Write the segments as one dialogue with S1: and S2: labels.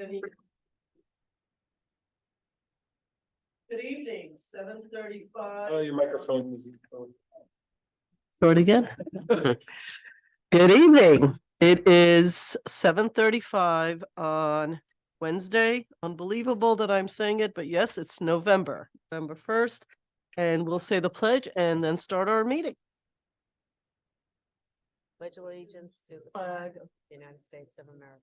S1: Good evening, 7:35.
S2: Oh, your microphone is.
S1: Start again. Good evening. It is 7:35 on Wednesday. Unbelievable that I'm saying it, but yes, it's November 1st. And we'll say the pledge and then start our meeting.
S3: Pledge allegiance to the
S1: Flag.
S3: the United States of America,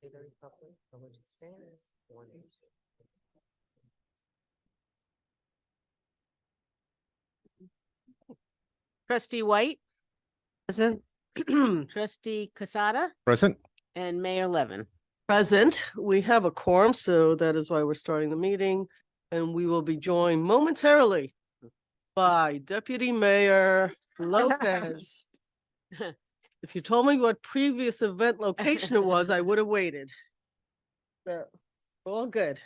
S3: to the republic for which it stands, one nation. Trustee White,
S1: Present.
S3: Trustee Casada,
S2: Present.
S3: and Mayor Levin.
S1: Present. We have a quorum, so that is why we're starting the meeting. And we will be joined momentarily by Deputy Mayor Lopez. If you told me what previous event location it was, I would have waited. So, all good.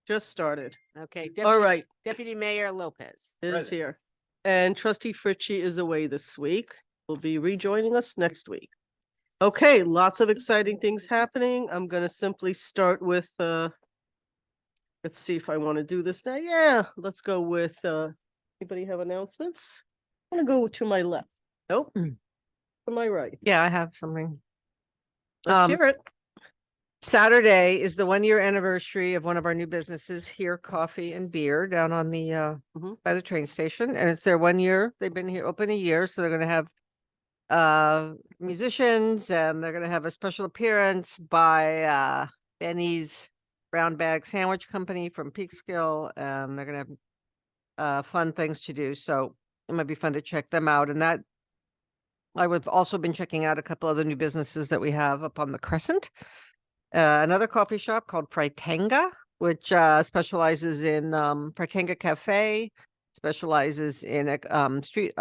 S1: Just started.
S3: Okay.
S1: All right,
S3: Deputy Mayor Lopez.
S1: is
S2: Present.
S1: here. And Trustee Fritchie is away this week. Will be rejoining us next week. Okay, lots of exciting things happening. I'm gonna simply start with let's see if I want to do this now. Yeah, let's go with anybody have announcements? I'm gonna go to my left. Nope. To my right.
S4: Yeah, I have something.
S1: Let's hear it.
S4: Saturday is the 1 year anniversary of one of our new businesses here, Coffee and Beer, down on the by the train station. And it's their 1 year. They've been here open a year, so they're gonna have musicians, and they're gonna have a special appearance by Benny's Brown Bag Sandwich Company from Peekskill, and they're gonna have fun things to do. So it might be fun to check them out. And that I would have also been checking out a couple other new businesses that we have up on the Crescent. Another coffee shop called Fritanga, which specializes in Fritanga Cafe, specializes in a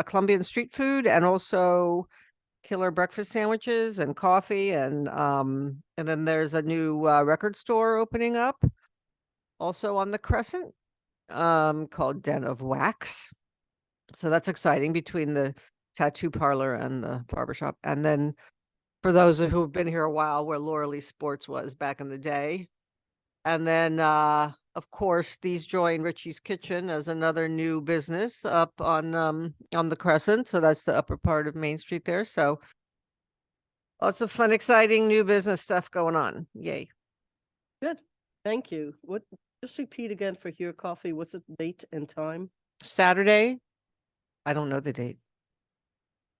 S4: Colombian street food, and also killer breakfast sandwiches and coffee. And then there's a new record store opening up also on the Crescent, called Den of Wax. So that's exciting, between the tattoo parlor and the barbershop. And then for those who have been here a while, where Laura Lee Sports was back in the day. And then of course, these join Richie's Kitchen as another new business up on the Crescent. So that's the upper part of Main Street there. So lots of fun, exciting new business stuff going on. Yay.
S1: Good. Thank you. Just repeat again for Here Coffee. What's the date and time?
S4: Saturday. I don't know the date.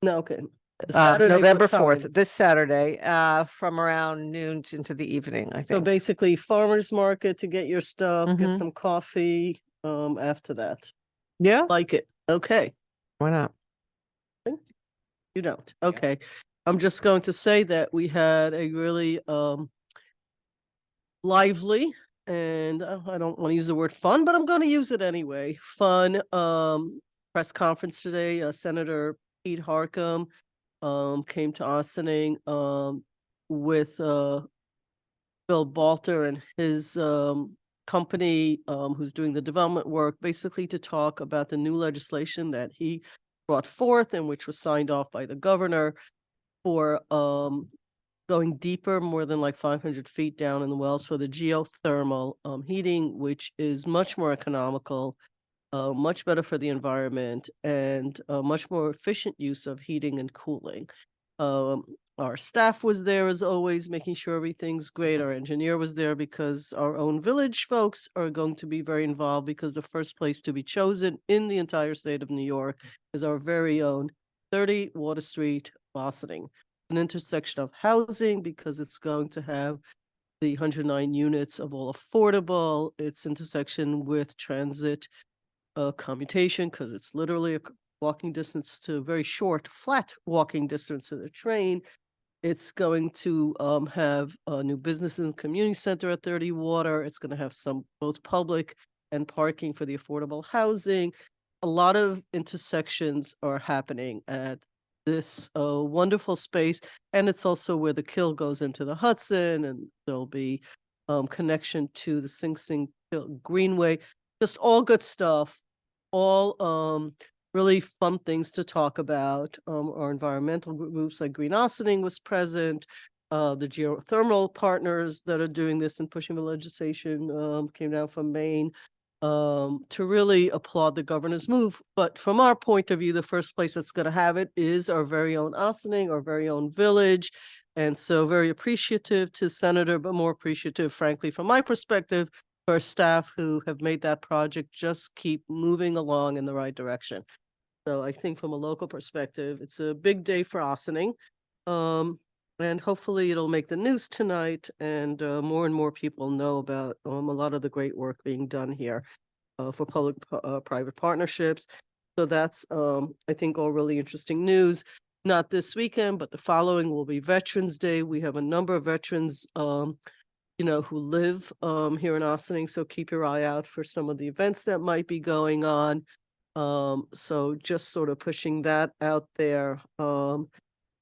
S1: No, okay. Saturday,
S4: November
S1: what time?
S4: 4th, this Saturday, from around noon into the evening, I
S1: So
S4: think.
S1: basically farmer's market to get your stuff, get
S4: Mhm.
S1: some coffee, after that.
S4: Yeah,
S1: Like it. Okay.
S4: why not?
S1: You don't. Okay. I'm just going to say that we had a really lively, and I don't want to use the word fun, but I'm going to use it anyway. Fun press conference today. Senator Pete Harckham came to Ossining with Bill Balter and his company who's doing the development work, basically to talk about the new legislation that he brought forth and which was signed off by the governor for going deeper, more than like 500 feet down in the wells, for the geothermal heating, which is much more economical, much better for the environment, and much more efficient use of heating and cooling. Our staff was there as always, making sure everything's great. Our engineer was there because our own village folks are going to be very involved, because the first place to be chosen in the entire state of New York is our very own 30 Water Street, Ossining, an intersection of housing, because it's going to have the 109 units of all affordable. Its intersection with transit commutation, because it's literally a walking distance to very short, flat walking distance to the train. It's going to have a new business and community center at 30 Water. It's going to have some both public and parking for the affordable housing. A lot of intersections are happening at this wonderful space. And it's also where the Kill goes into the Hudson, and there'll be connection to the Sing Sing Greenway. Just all good stuff. All really fun things to talk about. Our environmental groups like Green Ossining was present. the geothermal partners that are doing this and pushing the legislation, came down from Maine, to really applaud the governor's move. But from our point of view, the first place that's going to have it is our very own Ossining, our very own village. And so very appreciative to Senator, but more appreciative, frankly, from my perspective, for staff who have made that project just keep moving along in the right direction. So I think from a local perspective, it's a big day for Ossining. And hopefully it'll make the news tonight, and more and more people know about a lot of the great work being done here for public-private partnerships. So that's, I think, all really interesting news. Not this weekend, but the following will be Veterans Day. We have a number of veterans, who live here in Ossining. So keep your eye out for some of the events that might be going on. So just sort of pushing that out there.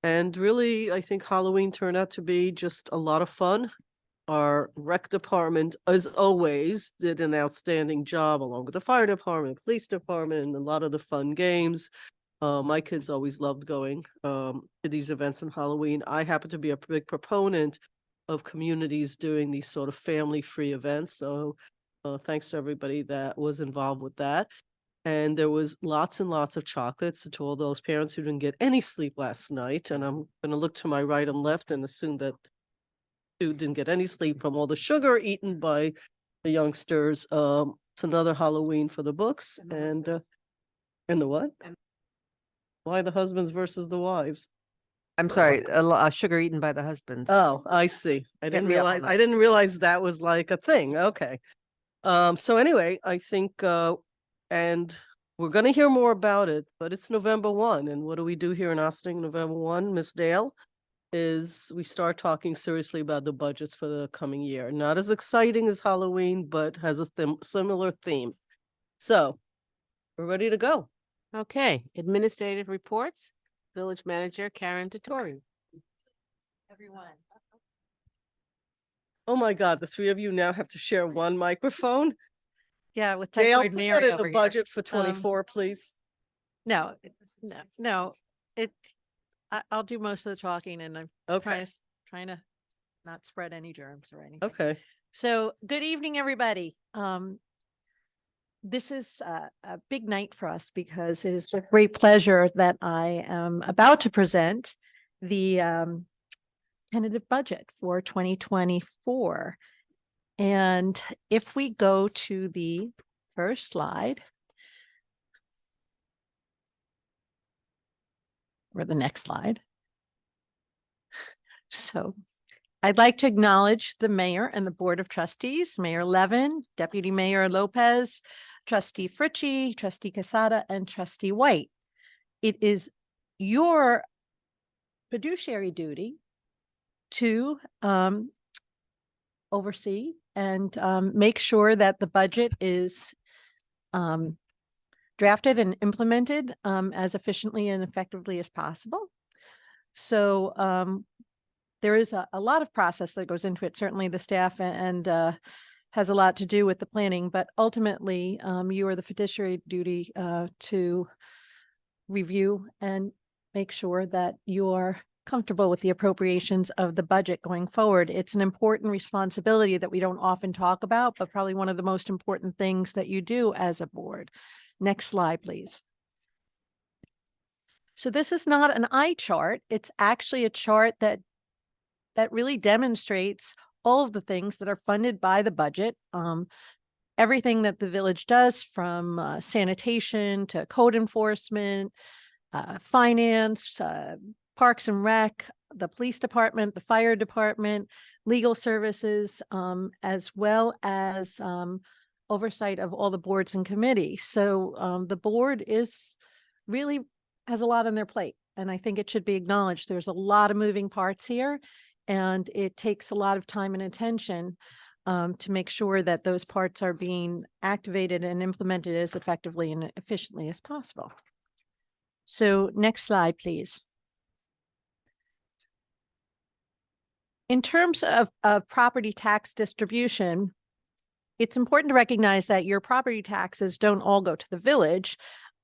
S1: And really, I think Halloween turned out to be just a lot of fun. Our rec department, as always, did an outstanding job, along with the fire department, police department, and a lot of the fun games. My kids always loved going to these events on Halloween. I happen to be a big proponent of communities doing these sort of family-free events. So thanks to everybody that was involved with that. And there was lots and lots of chocolates to all those parents who didn't get any sleep last night. And I'm going to look to my right and left and assume that who didn't get any sleep from all the sugar eaten by the youngsters. It's another Halloween for the books. And the what? Why the husbands versus the wives?
S4: I'm sorry, sugar eaten by the husbands.
S1: Oh, I see. I
S4: Get
S1: didn't
S4: me up on
S1: realize.
S4: that.
S1: I didn't realize that was like a thing. Okay. So anyway, I think, and we're going to hear more about it, but it's November 1. And what do we do here in Ossining November 1, Miss Dale? Is we start talking seriously about the budgets for the coming year. Not as exciting as Halloween, but has a similar theme. So we're ready to go.
S3: Okay, administrative reports, village manager Karen Dottori.
S2: Everyone.
S1: Oh my God, the three of you now have to share one microphone.
S2: Yeah, with
S1: Dale,
S2: typhoid
S1: put
S2: Mary
S1: that in
S2: over
S1: the
S2: here.
S1: budget for 24, please.
S2: No, no, I'll do most of the talking, and I'm
S1: Okay.
S2: trying to not spread any germs or anything.
S1: Okay.
S2: So good evening, everybody. This is a big night for us because it is with great pleasure that I am about to present the tentative budget for 2024. And if we go to the first slide, or the next slide. So I'd like to acknowledge the mayor and the board of trustees, Mayor Levin, Deputy Mayor Lopez, Trustee Fritchie, Trustee Casada, and Trustee White. It is your fiduciary duty to oversee and make sure that the budget is drafted and implemented as efficiently and effectively as possible. So there is a lot of process that goes into it. Certainly the staff and has a lot to do with the planning, but ultimately you are the fiduciary duty to review and make sure that you're comfortable with the appropriations of the budget going forward. It's an important responsibility that we don't often talk about, but probably one of the most important things that you do as a board. Next slide, please. So this is not an eye chart. It's actually a chart that really demonstrates all of the things that are funded by the budget. Everything that the village does, from sanitation to code enforcement, finance, parks and rec, the police department, the fire department, legal services, as well as oversight of all the boards and committees. So the board really has a lot on their plate, and I think it should be acknowledged. There's a lot of moving parts here, and it takes a lot of time and attention to make sure that those parts are being activated and implemented as effectively and efficiently as possible. So next slide, please. In terms of property tax distribution, it's important to recognize that your property taxes don't all go to the village.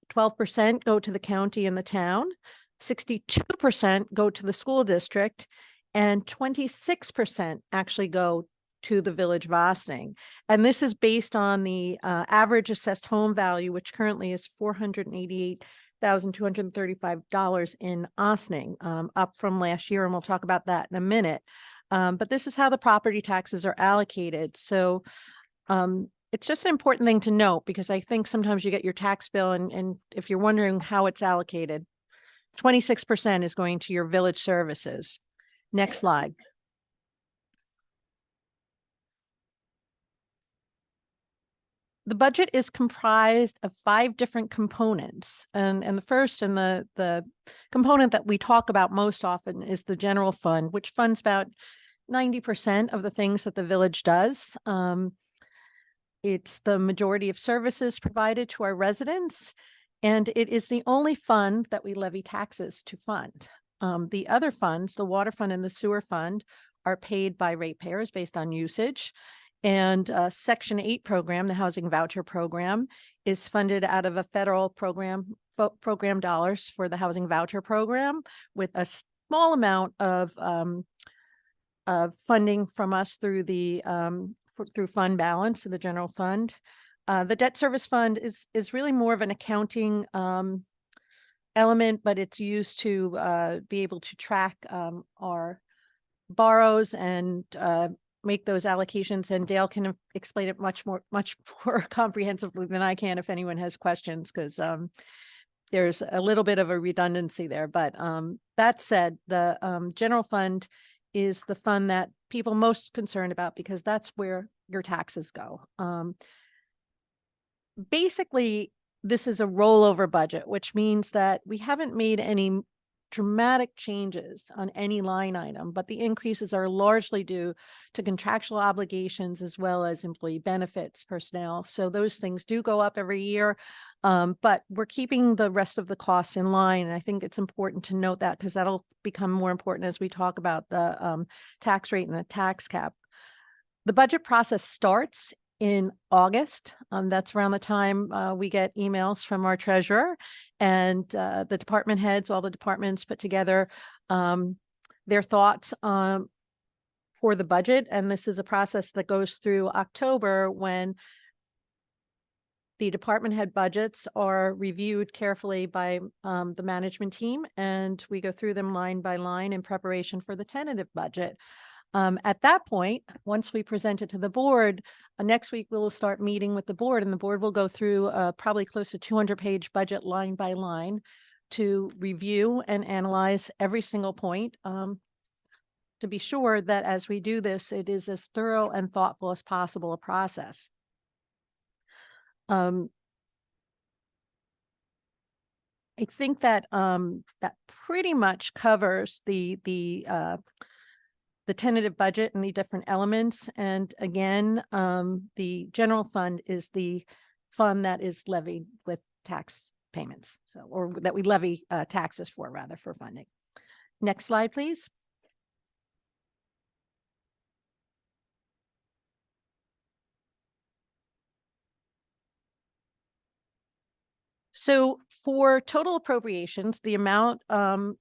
S2: 12% go to the county and the town, 62% go to the school district, and 26% actually go to the Village of Ossining. And this is based on the average assessed home value, which currently is $488,235 in Ossining, up from last year. And we'll talk about that in a minute. But this is how the property taxes are allocated. So it's just an important thing to note, because I think sometimes you get your tax bill and if you're wondering how it's allocated, 26% is going to your village services. Next slide. The budget is comprised of 5 different components. And the first and the component that we talk about most often is the general fund, which funds about 90% of the things that the village does. It's the majority of services provided to our residents, and it is the only fund that we levy taxes to fund. The other funds, the water fund and the sewer fund, are paid by ratepayers based on usage. And Section 8 program, the housing voucher program, is funded out of a federal program dollars for the housing voucher program, with a small amount of funding from us through the through fund balance in the general fund. The debt service fund is really more of an accounting element, but it's used to be able to track our borrows and make those allocations. And Dale can explain it much more comprehensively than I can if anyone has questions, because there's a little bit of a redundancy there. But that said, the general fund is the fund that people most concerned about, because that's where your taxes go. Basically, this is a rollover budget, which means that we haven't made any dramatic changes on any line item, but the increases are largely due to contractual obligations as well as employee benefits, personnel. So those things do go up every year, but we're keeping the rest of the costs in line. And I think it's important to note that, because that'll become more important as we talk about the tax rate and the tax cap. The budget process starts in August. That's around the time we get emails from our treasurer, and the department heads, all the departments put together their thoughts for the budget. And this is a process that goes through October, when the department head budgets are reviewed carefully by the management team, and we go through them line by line in preparation for the tentative budget. At that point, once we present it to the board, next week we'll start meeting with the board, and the board will go through probably close to 200-page budget line by line to review and analyze every single point, to be sure that as we do this, it is as thorough and thoughtful as possible a process. I think that that pretty much covers the tentative budget and the different elements. And again, the general fund is the fund that is levied with tax payments, so, or that we levy taxes for, rather, for funding. Next slide, please. So for total appropriations, the amount of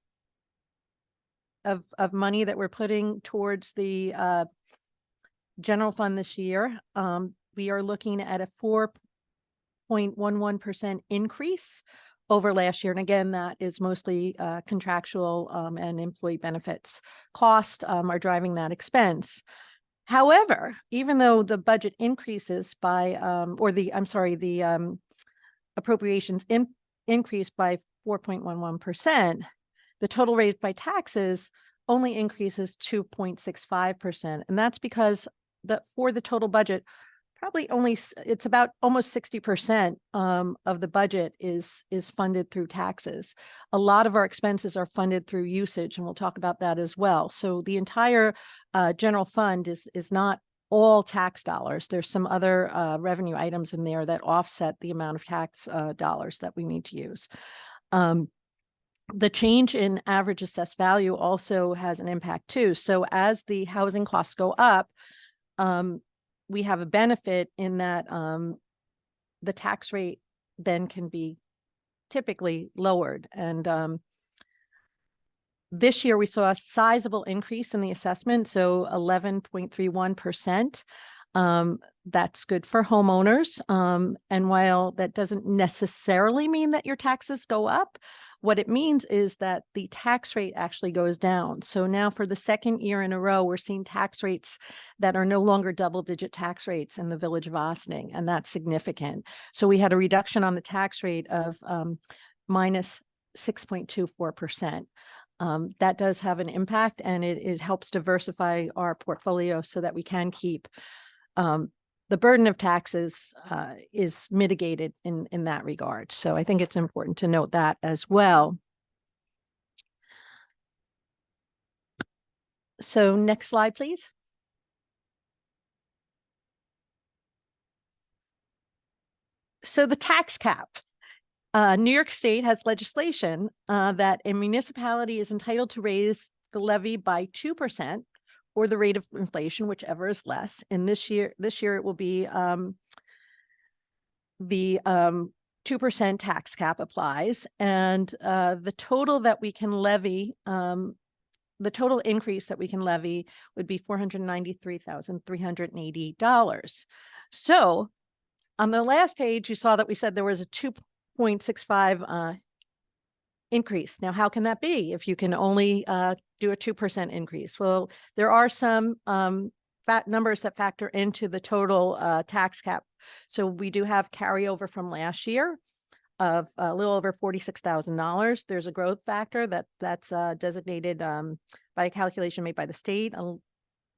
S2: money that we're putting towards the general fund this year, we are looking at a 4.11% increase over last year. And again, that is mostly contractual and employee benefits cost are driving that expense. However, even though the budget increases by, the appropriations increased by 4.11%, the total rate by taxes only increases 2.65%. And that's because for the total budget, probably it's about almost 60% of the budget is funded through taxes. A lot of our expenses are funded through usage, and we'll talk about that as well. So the entire general fund is not all tax dollars. There's some other revenue items in there that offset the amount of tax dollars that we need to use. The change in average assessed value also has an impact too. So as the housing costs go up, we have a benefit in that the tax rate then can be typically lowered. And This year, we saw a sizable increase in the assessment, so 11.31%. That's good for homeowners. And while that doesn't necessarily mean that your taxes go up, what it means is that the tax rate actually goes down. So now for the second year in a row, we're seeing tax rates that are no longer double-digit tax rates in the village of Ossining, and that's significant. So we had a reduction on the tax rate of minus 6.24%. That does have an impact, and it helps diversify our portfolio so that we can keep the burden of taxes is mitigated in that regard. So I think it's important to note that as well. So next slide, please. So the tax cap. New York State has legislation that a municipality is entitled to raise the levy by 2% or the rate of inflation, whichever is less. And this year it will be the 2% tax cap applies, and the total that we can levy, the total increase that we can levy would be $493,380. So on the last page, you saw that we said there was a 2.65 increase. Now, how can that be if you can only do a 2% increase? Well, there are some numbers that factor into the total tax cap. So we do have carryover from last year of a little over $46,000. There's a growth factor that's designated by a calculation made by the state, a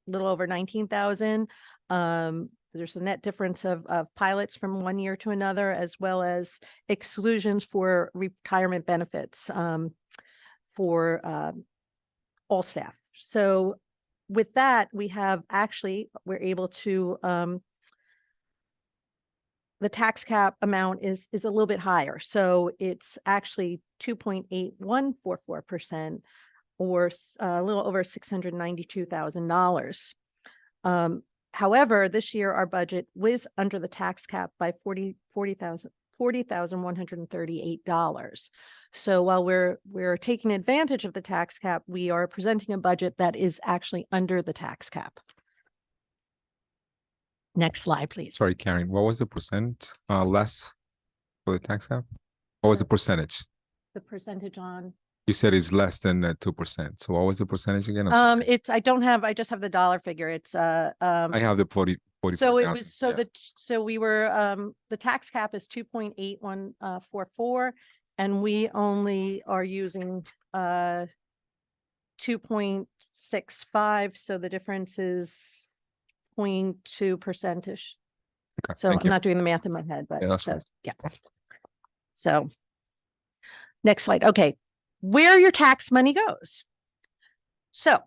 S2: little over 19,000. There's a net difference of pilots from one year to another, as well as exclusions for retirement benefits for all staff. So with that, we're able to, the tax cap amount is a little bit higher. So it's actually 2.8144%, or a little over $692,000. However, this year our budget was under the tax cap by $40,138. So while we're taking advantage of the tax cap, we are presenting a budget that is actually under the tax cap. Next slide, please.
S5: Sorry, Karen, what was the percent less for the tax cap? What was the percentage?
S2: The percentage on
S5: You said it's less than 2%. So what was the percentage again? I'm sorry.
S2: I just have the dollar figure. It's
S5: I have the 40.
S2: So it was we were the tax cap is 2.8144, and we only are using 2.65, so the difference is 0.2%.
S5: Okay,
S2: So
S5: thank
S2: I'm
S5: you.
S2: not doing the math in my head, but
S5: Yeah, that's fine.
S2: yeah. So next slide. Okay, where your tax money goes. So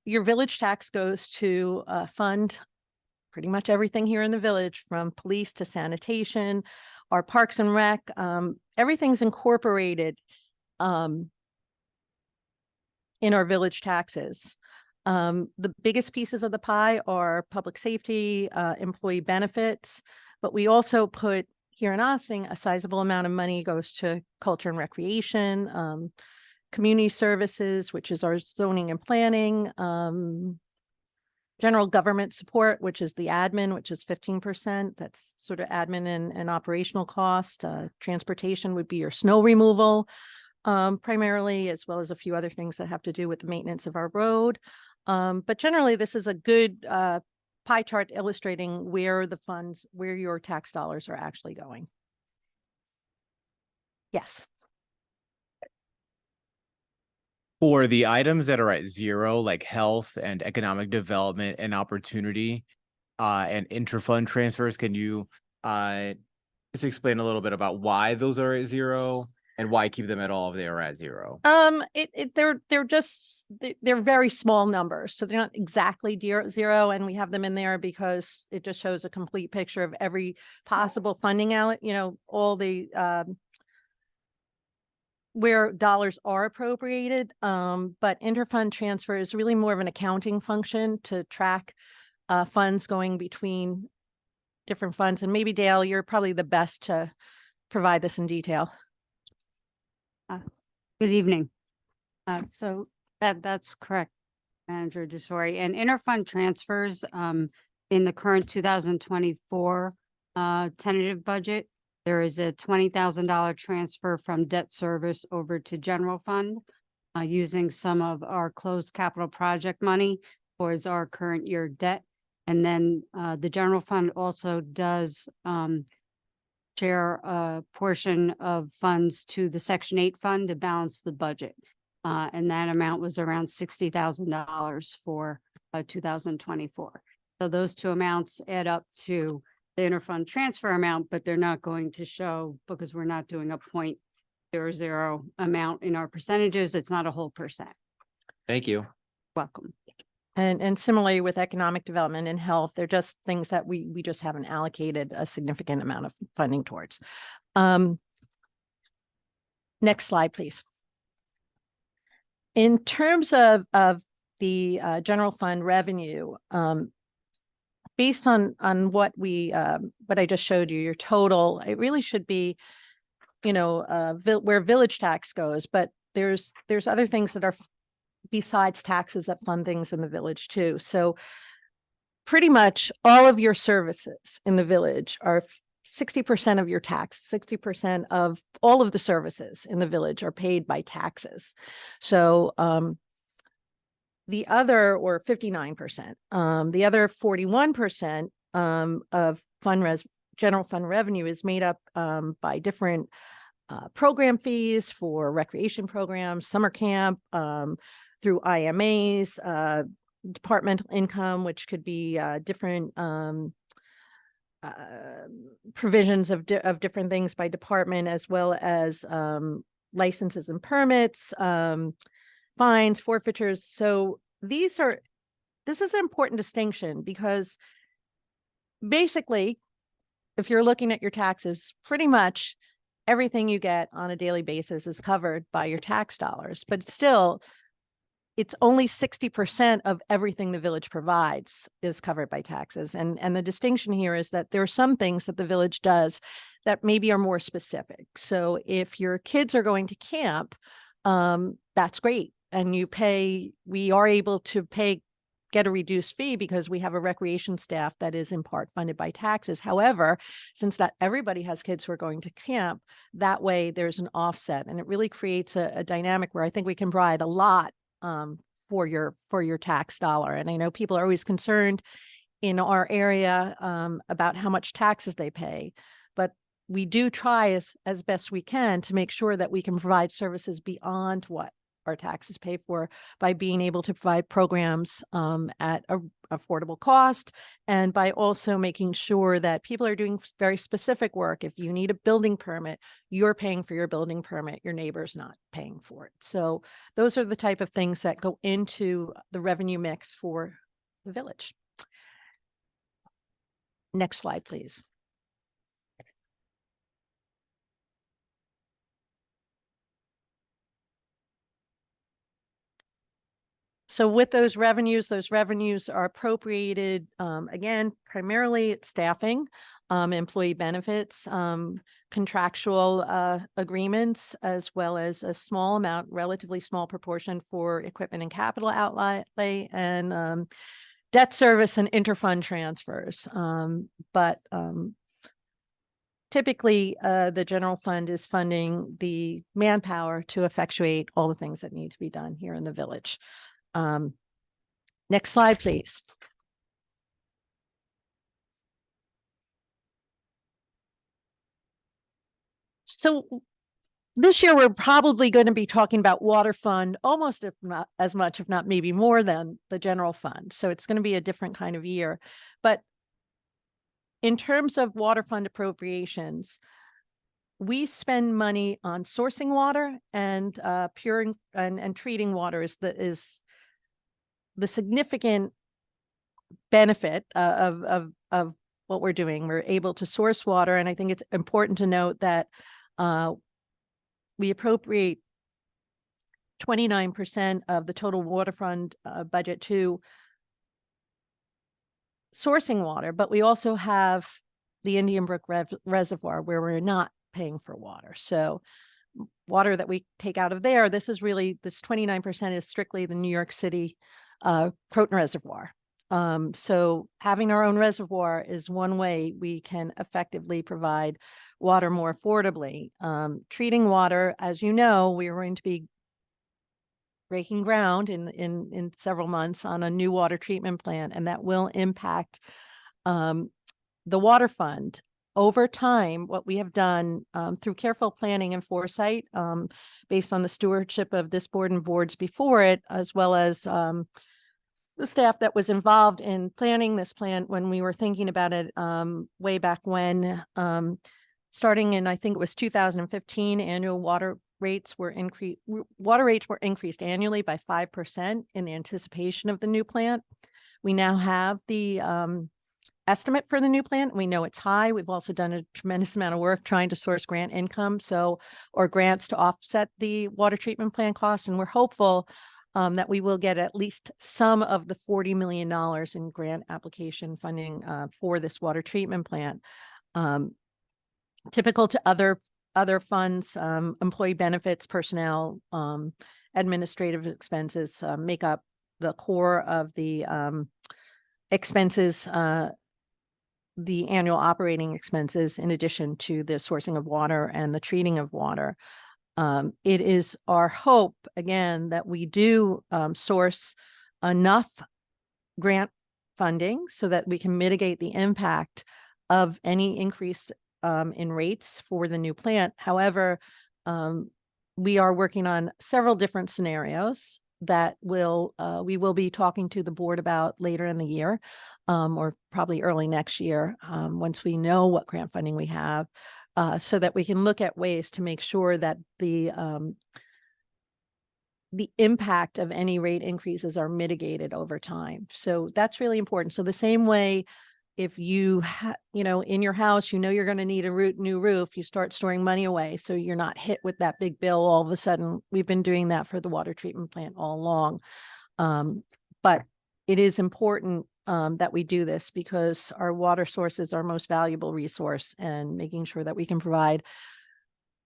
S2: your village tax goes to fund pretty much everything here in the village, from police to sanitation, our parks and rec. Everything's incorporated in our village taxes. The biggest pieces of the pie are public safety, employee benefits, but we also put here in Ossining a sizable amount of money goes to culture and recreation, community services, which is our zoning and planning, general government support, which is the admin, which is 15%. That's sort of admin and operational cost. Transportation would be your snow removal, primarily, as well as a few other things that have to do with the maintenance of our road. But generally, this is a good pie chart illustrating where your tax dollars are actually going. Yes.
S6: For the items that are at zero, like health and economic development and opportunity, and interfund transfers, can you just explain a little bit about why those are at zero and why keep them at all if they are at zero?
S2: They're very small numbers, so they're not exactly zero, and we have them in there because it just shows a complete picture of every possible funding out, all the where dollars are appropriated. But interfund transfer is really more of an accounting function to track funds going between different funds. And maybe Dale, you're probably the best to provide this in detail.
S7: Good evening. So that's correct, Manager DeSori. And interfund transfers, in the current 2024 tentative budget, there is a $20,000 transfer from debt service over to general fund, using some of our closed capital project money towards our current year debt. And then the general fund also does share a portion of funds to the Section 8 fund to balance the budget. And that amount was around $60,000 for 2024. So those two amounts add up to the interfund transfer amount, but they're not going to show because we're not doing a 0.00 amount in our percentages. It's not a whole percent.
S6: Thank you.
S7: Welcome.
S2: And similarly with economic development and health, they're just things that we just haven't allocated a significant amount of funding towards. Next slide, please. In terms of the general fund revenue, based on what I just showed you, your total, it really should be, where village tax goes, but there's other things that are besides taxes that fund things in the village too. So pretty much all of your services in the village are 60% of your tax, 60% of all of the services in the village are paid by taxes. So the other, or 59%, the other 41% of general fund revenue is made up by different program fees for recreation programs, summer camp, through IMAs, departmental income, which could be different provisions of different things by department, as well as licenses and permits, fines, forfeitures. So this is an important distinction because basically, if you're looking at your taxes, pretty much everything you get on a daily basis is covered by your tax dollars, but still, it's only 60% of everything the village provides is covered by taxes. And the distinction here is that there are some things that the village does that maybe are more specific. So if your kids are going to camp, that's great. And we are able to get a reduced fee because we have a recreation staff that is in part funded by taxes. However, since not everybody has kids who are going to camp, that way there's an offset, and it really creates a dynamic where I think we can provide a lot for your tax dollar. And I know people are always concerned in our area about how much taxes they pay, but we do try as best we can to make sure that we can provide services beyond what our taxes pay for by being able to provide programs at an affordable cost, and by also making sure that people are doing very specific work. If you need a building permit, you're paying for your building permit, your neighbor's not paying for it. So those are the type of things that go into the revenue mix for the village. Next slide, please. So with those revenues are appropriated, again, primarily it's staffing, employee benefits, contractual agreements, as well as a small amount, relatively small proportion for equipment and capital outlay, and debt service and interfund transfers. But typically, the general fund is funding the manpower to effectuate all the things that need to be done here in the village. Next slide, please. So this year, we're probably going to be talking about water fund almost if not as much, if not maybe more than the general fund. So it's going to be a different kind of year. But in terms of water fund appropriations, we spend money on sourcing water and puring and treating water is the significant benefit of what we're doing. We're able to source water, and I think it's important to note that we appropriate 29% of the total water fund budget to sourcing water, but we also have the Indian Brook Reservoir where we're not paying for water. So water that we take out of there, this 29% is strictly the New York City Croton Reservoir. So having our own reservoir is one way we can effectively provide water more affordably. Treating water, as you know, we are going to be breaking ground in several months on a new water treatment plant, and that will impact the water fund. Over time, what we have done through careful planning and foresight, based on the stewardship of this board and boards before it, as well as the staff that was involved in planning this plan when we were thinking about it way back when, starting in, I think it was 2015, annual water rates were increased annually by 5% in anticipation of the new plant. We now have the estimate for the new plant. We know it's high. We've also done a tremendous amount of work trying to source grant income, or grants to offset the water treatment plant costs. And we're hopeful that we will get at least some of the $40 million in grant application funding for this water treatment plant. Typical to other funds, employee benefits, personnel, administrative expenses make up the core of the expenses, the annual operating expenses, in addition to the sourcing of water and the treating of water. It is our hope, again, that we do source enough grant funding so that we can mitigate the impact of any increase in rates for the new plant. However, we are working on several different scenarios that we will be talking to the board about later in the year, or probably early next year, once we know what grant funding we have, so that we can look at ways to make sure that the impact of any rate increases are mitigated over time. So that's really important. So the same way, if you in your house, you're going to need a new roof, you start storing money away so you're not hit with that big bill all of a sudden. We've been doing that for the water treatment plant all along. But it is important that we do this because our water source is our most valuable resource, and making sure that we can provide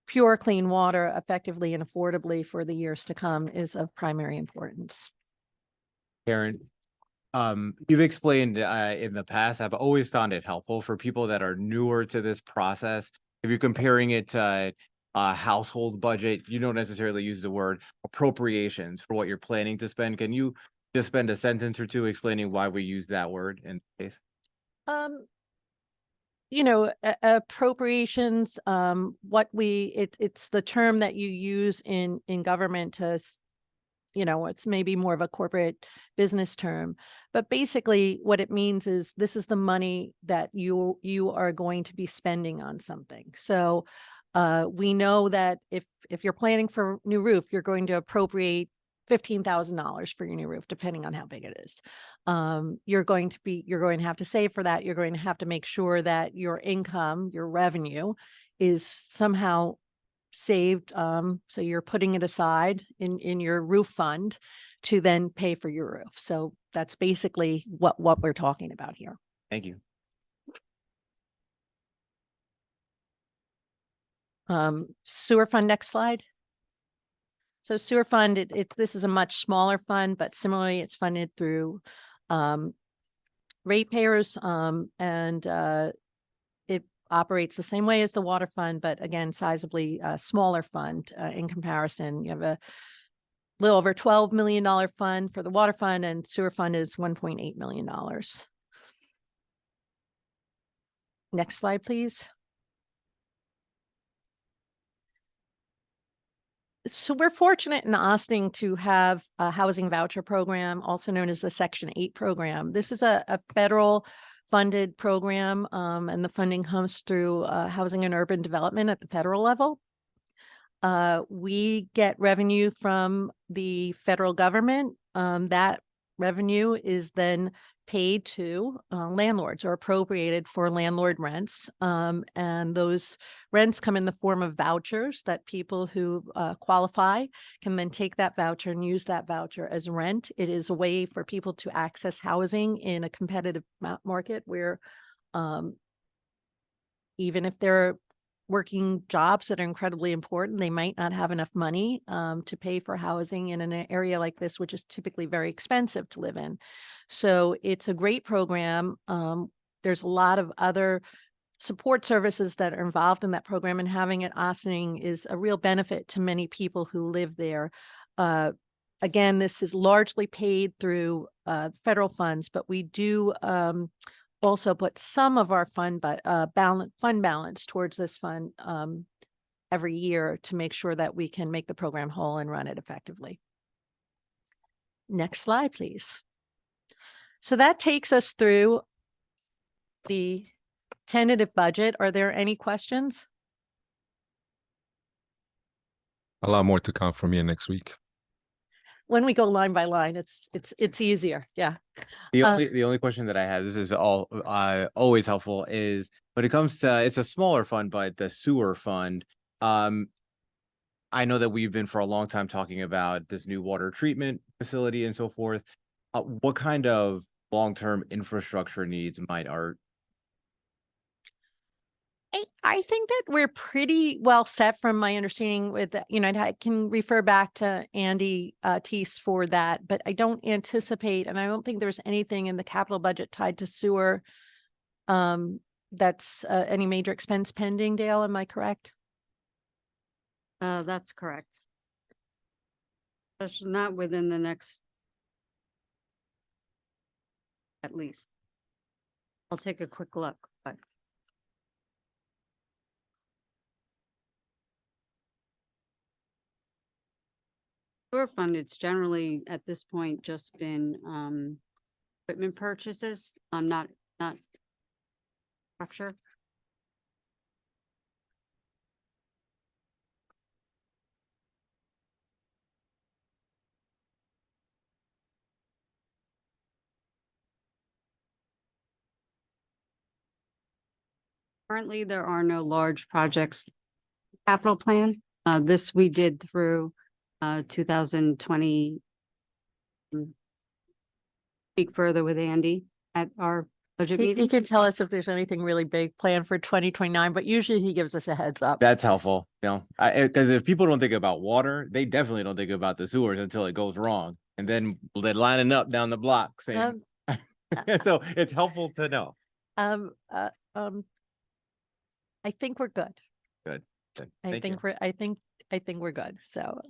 S2: pure, clean water effectively and affordably for the years to come is of primary importance.
S6: Karen, you've explained in the past, I've always found it helpful for people that are newer to this process. If you're comparing it to a household budget, you don't necessarily use the word appropriations for what you're planning to spend. Can you just spend a sentence or two explaining why we use that word in this case?
S2: Appropriations, it's the term that you use in government to, it's maybe more of a corporate business term, but basically what it means is this is the money that you are going to be spending on something. So we know that if you're planning for new roof, you're going to appropriate $15,000 for your new roof, depending on how big it is. You're going to have to save for that. You're going to have to make sure that your income, your revenue, is somehow saved. So you're putting it aside in your roof fund to then pay for your roof. So that's basically what we're talking about here.
S6: Thank you.
S2: Sewer fund, next slide. So sewer fund, this is a much smaller fund, but similarly, it's funded through ratepayers, and it operates the same way as the water fund, but again, sizably smaller fund in comparison. You have a little over $12 million fund for the water fund, and sewer fund is $1.8 million. Next slide, please. So we're fortunate in Austin to have a housing voucher program, also known as the Section 8 program. This is a federal funded program, and the funding comes through housing and urban development at the federal level. We get revenue from the federal government. That revenue is then paid to landlords, or appropriated for landlord rents. And those rents come in the form of vouchers that people who qualify can then take that voucher and use that voucher as rent. It is a way for people to access housing in a competitive market where even if they're working jobs that are incredibly important. They might not have enough money to pay for housing in an area like this, which is typically very expensive to live in. So it's a great program. There's a lot of other support services that are involved in that program, and having it Ossining is a real benefit to many people who live there. Again, this is largely paid through federal funds, but we do also put some of our fund balance towards this fund every year to make sure that we can make the program whole and run it effectively. Next slide, please. So that takes us through the tentative budget. Are there any questions?
S5: A lot more to come from you next week.
S2: When we go line by line, it's easier. Yeah.
S6: The only question that I have, this is all always helpful, is when it comes to, it's a smaller fund, but the sewer fund, I know that we've been for a long time talking about this new water treatment facility and so forth. What kind of long-term infrastructure needs might our
S2: I think that we're pretty well set from my understanding with, I can refer back to Andy Teese for that, but I don't anticipate, and I don't think there's anything in the capital budget tied to sewer that's any major expense pending. Dale, am I correct?
S7: That's correct. That's not within the next, at least. I'll take a quick look, but. Sewer fund, it's generally at this point just been equipment purchases. Not structure. Currently, there are no large projects capital plan. This we did through 2020. Speak further with Andy at our budget
S2: He
S7: meeting.
S2: can tell us if there's anything really big planned for 2029, but usually he gives us a heads up.
S6: That's helpful, because if people don't think about water, they definitely don't think about the sewers until it goes wrong, and then they're lining up down the block saying. So it's helpful to know.
S2: I think we're good.
S6: Good.
S2: I think we're good. So,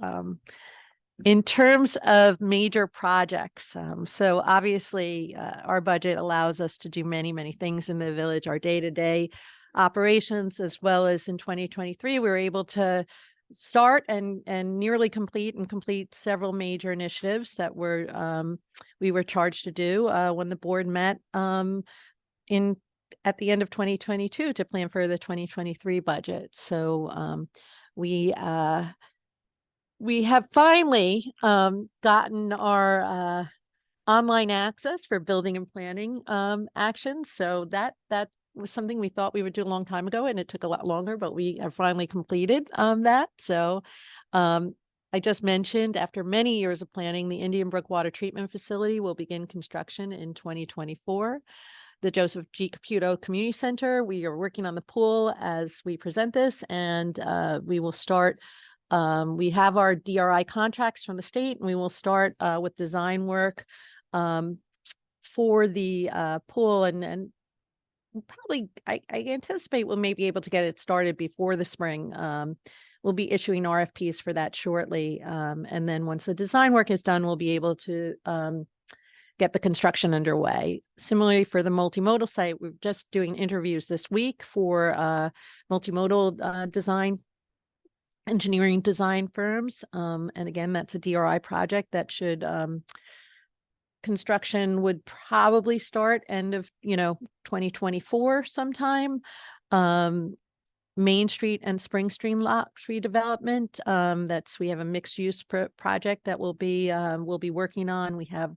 S2: in terms of major projects, so obviously our budget allows us to do many, many things in the village, our day-to-day operations, as well as in 2023, we were able to start and nearly complete several major initiatives that we were charged to do when the board met at the end of 2022 to plan for the 2023 budget. So we have finally gotten our online access for building and planning actions. So that was something we thought we would do a long time ago, and it took a lot longer, but we have finally completed that. So I just mentioned, after many years of planning, the Indian Brook Water Treatment Facility will begin construction in 2024. The Joseph G. Caputo Community Center, we are working on the pool as we present this, and we will start. We have our DRI contracts from the state, and we will start with design work for the pool, and probably I anticipate we'll maybe able to get it started before the spring. We'll be issuing RFPs for that shortly, and then once the design work is done, we'll be able to get the construction underway. Similarly, for the multimodal site, we're just doing interviews this week for multimodal engineering design firms. And again, that's a DRI project that should, construction would probably start end of, 2024 sometime. Main Street and Spring Stream lot redevelopment. We have a mixed use project that we'll be working on. We have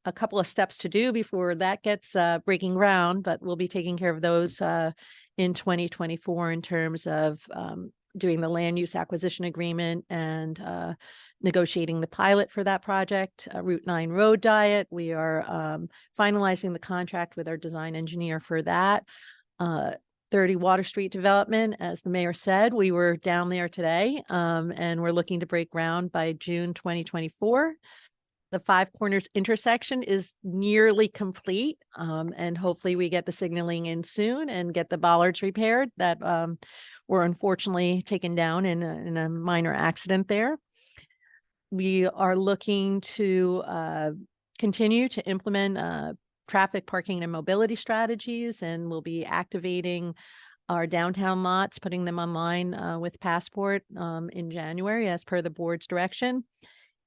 S2: a couple of steps to do before that gets breaking ground, but we'll be taking care of those in 2024 in terms of doing the land use acquisition agreement and negotiating the pilot for that project. Route 9 road diet, we are finalizing the contract with our design engineer for that. 30 Water Street development, as the mayor said, we were down there today, and we're looking to break ground by June 2024. The Five Corners intersection is nearly complete, and hopefully we get the signaling in soon and get the bollards repaired that were unfortunately taken down in a minor accident there. We are looking to continue to implement traffic, parking, and mobility strategies, and we'll be activating our downtown lots, putting them online with Passport in January as per the board's direction.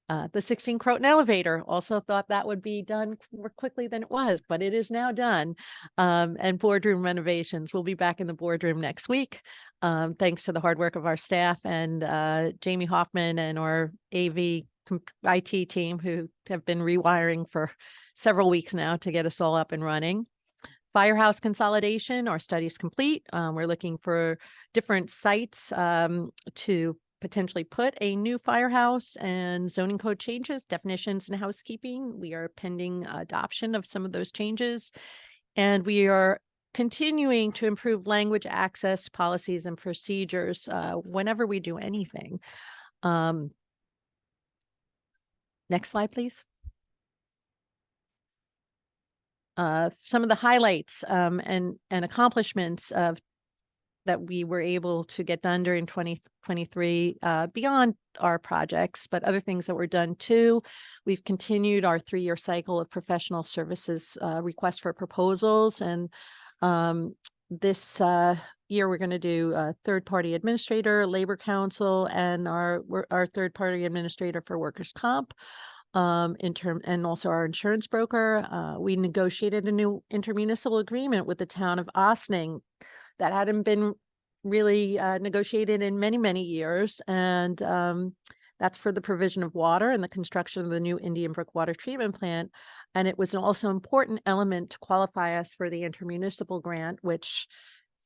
S2: The 16 Croton elevator, also thought that would be done more quickly than it was, but it is now done. And boardroom renovations. We'll be back in the boardroom next week, thanks to the hard work of our staff and Jamie Hoffman and our AV IT team, who have been rewiring for several weeks now to get us all up and running. Firehouse consolidation, our study is complete. We're looking for different sites to potentially put a new firehouse, and zoning code changes, definitions, and housekeeping. We are pending adoption of some of those changes, and we are continuing to improve language access policies and procedures whenever we do anything. Next slide, please. Some of the highlights and accomplishments of that we were able to get done during 2023 beyond our projects, but other things that were done too. We've continued our 3-year cycle of professional services requests for proposals. And this year we're going to do a third-party administrator, labor council, and our third-party administrator for workers' comp. And also our insurance broker. We negotiated a new intermunicipal agreement with the town of Ossining that hadn't been really negotiated in many, many years. And that's for the provision of water and the construction of the new Indian Brook water treatment plant. And it was also an important element to qualify us for the intermunicipal grant, which,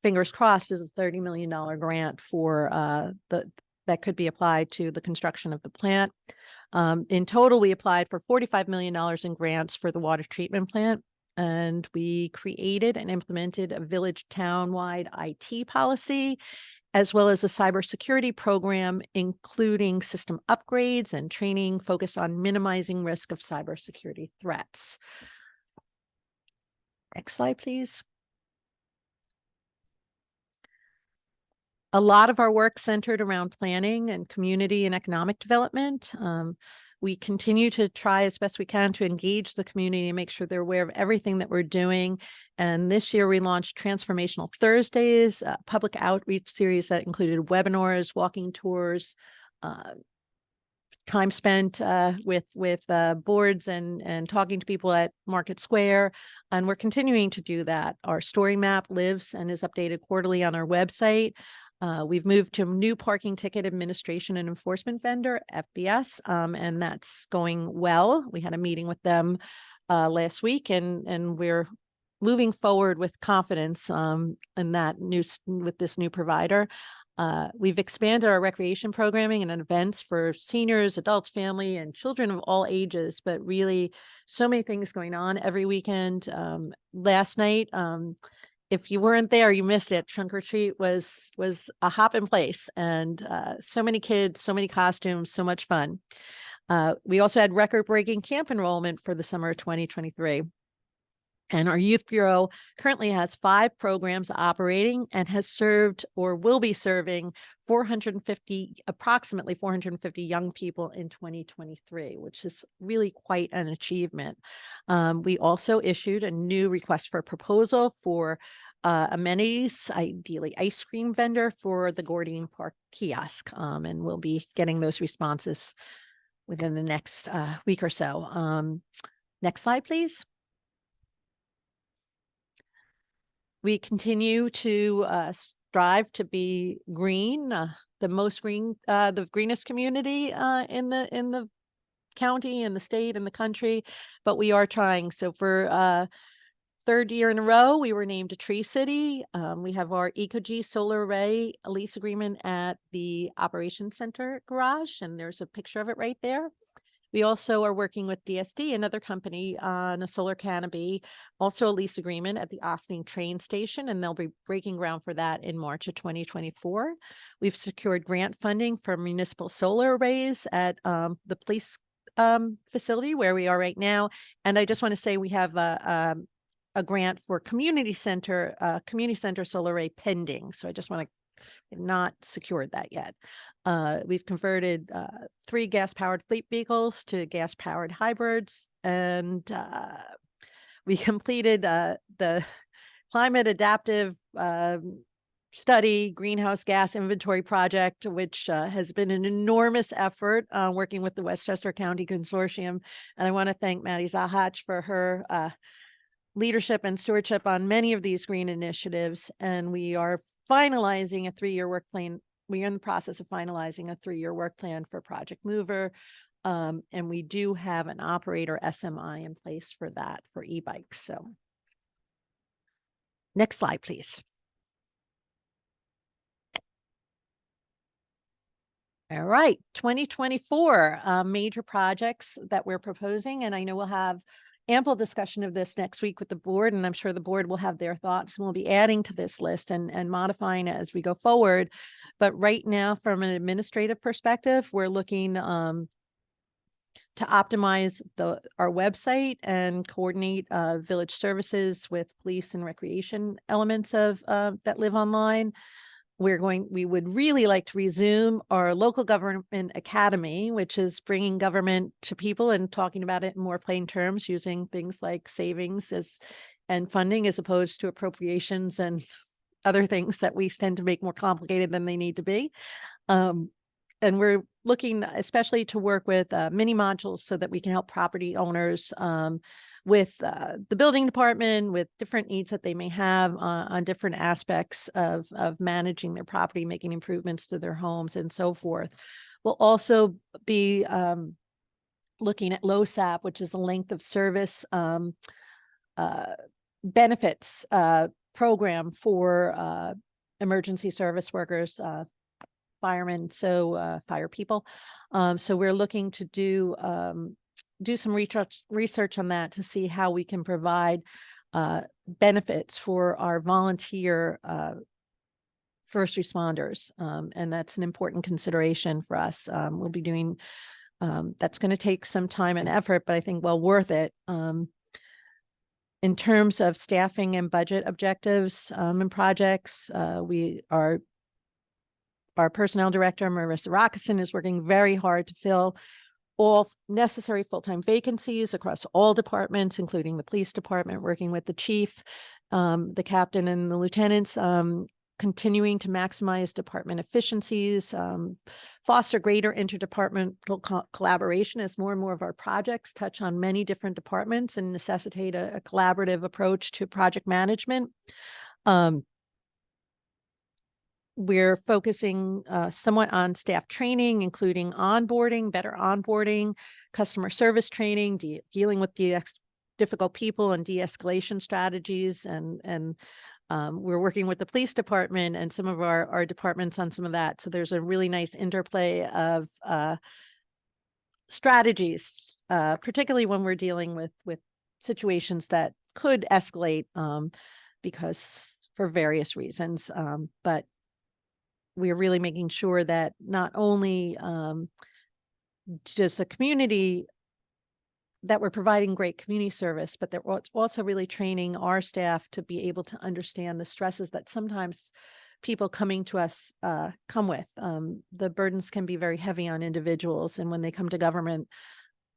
S2: fingers crossed, is a $30 million grant for that could be applied to the construction of the plant. In total, we applied for $45 million in grants for the water treatment plant. And we created and implemented a village town-wide IT policy, as well as a cybersecurity program, including system upgrades and training focused on minimizing risk of cybersecurity threats. Next slide, please. A lot of our work centered around planning and community and economic development. We continue to try as best we can to engage the community and make sure they're aware of everything that we're doing. And this year we launched Transformational Thursdays, a public outreach series that included webinars, walking tours, time spent with boards and talking to people at Market Square. And we're continuing to do that. Our story map lives and is updated quarterly on our website. We've moved to a new parking ticket administration and enforcement vendor, FBS, and that's going well. We had a meeting with them last week, and we're moving forward with confidence in that with this new provider. We've expanded our recreation programming and events for seniors, adults, family, and children of all ages, but really so many things going on every weekend. Last night, if you weren't there, you missed it. Trunk or treat was a hop in place, and so many kids, so many costumes, so much fun. We also had record-breaking camp enrollment for the summer of 2023. And our youth bureau currently has 5 programs operating and has served or will be serving approximately 450 young people in 2023, which is really quite an achievement. We also issued a new request for proposal for amenities, ideally ice cream vendor for the Gordian Park kiosk. And we'll be getting those responses within the next week or so. Next slide, please. We continue to strive to be green, the greenest community in the county, in the state, in the country, but we are trying. So for 3rd year in a row, we were named a Tree City. We have our Ecogy solar array lease agreement at the Operations Center garage, and there's a picture of it right there. We also are working with DSD, another company, on a solar canopy, also a lease agreement at the Ossining train station, and they'll be breaking ground for that in March of 2024. We've secured grant funding for municipal solar arrays at the police facility where we are right now. And I just want to say we have a grant for community center solar array pending. So I just want to not secured that yet. We've converted 3 gas-powered fleet vehicles to gas-powered hybrids, and we completed the climate adaptive study greenhouse gas inventory project, which has been an enormous effort working with the Westchester County Consortium. And I want to thank Maddie Zahach for her leadership and stewardship on many of these green initiatives. And we are finalizing a 3-year work plan. We are in the process of finalizing a 3-year work plan for Project Mover. And we do have an operator SMI in place for that for e-bikes. So next slide, please. All right, 2024 major projects that we're proposing. And I know we'll have ample discussion of this next week with the board, and I'm sure the board will have their thoughts, and we'll be adding to this list and modifying it as we go forward. But right now, from an administrative perspective, we're looking to optimize our website and coordinate village services with police and recreation elements of that live online. We would really like to resume our local government academy, which is bringing government to people and talking about it in more plain terms, using things like savings and funding as opposed to appropriations and other things that we tend to make more complicated than they need to be. And we're looking especially to work with mini modules so that we can help property owners with the building department, with different needs that they may have on different aspects of managing their property, making improvements to their homes and so forth. We'll also be looking at LOSAP, which is a length of service benefits program for emergency service workers, firemen, fire people. So we're looking to do some research on that to see how we can provide benefits for our volunteer first responders. And that's an important consideration for us. We'll be doing, that's going to take some time and effort, but I think well worth it. In terms of staffing and budget objectives and projects, our personnel director, Marissa Rockison, is working very hard to fill all necessary full-time vacancies across all departments, including the police department, working with the chief, the captain, and the lieutenants, continuing to maximize department efficiencies, foster greater interdepartmental collaboration as more and more of our projects touch on many different departments and necessitate a collaborative approach to project management. We're focusing somewhat on staff training, including onboarding, better onboarding, customer service training, dealing with difficult people and de-escalation strategies. And we're working with the police department and some of our departments on some of that. So there's a really nice interplay of strategies, particularly when we're dealing with situations that could escalate because for various reasons. But we're really making sure that not only just the community, that we're providing great community service, but that it's also really training our staff to be able to understand the stresses that sometimes people coming to us come with. The burdens can be very heavy on individuals, and when they come to government,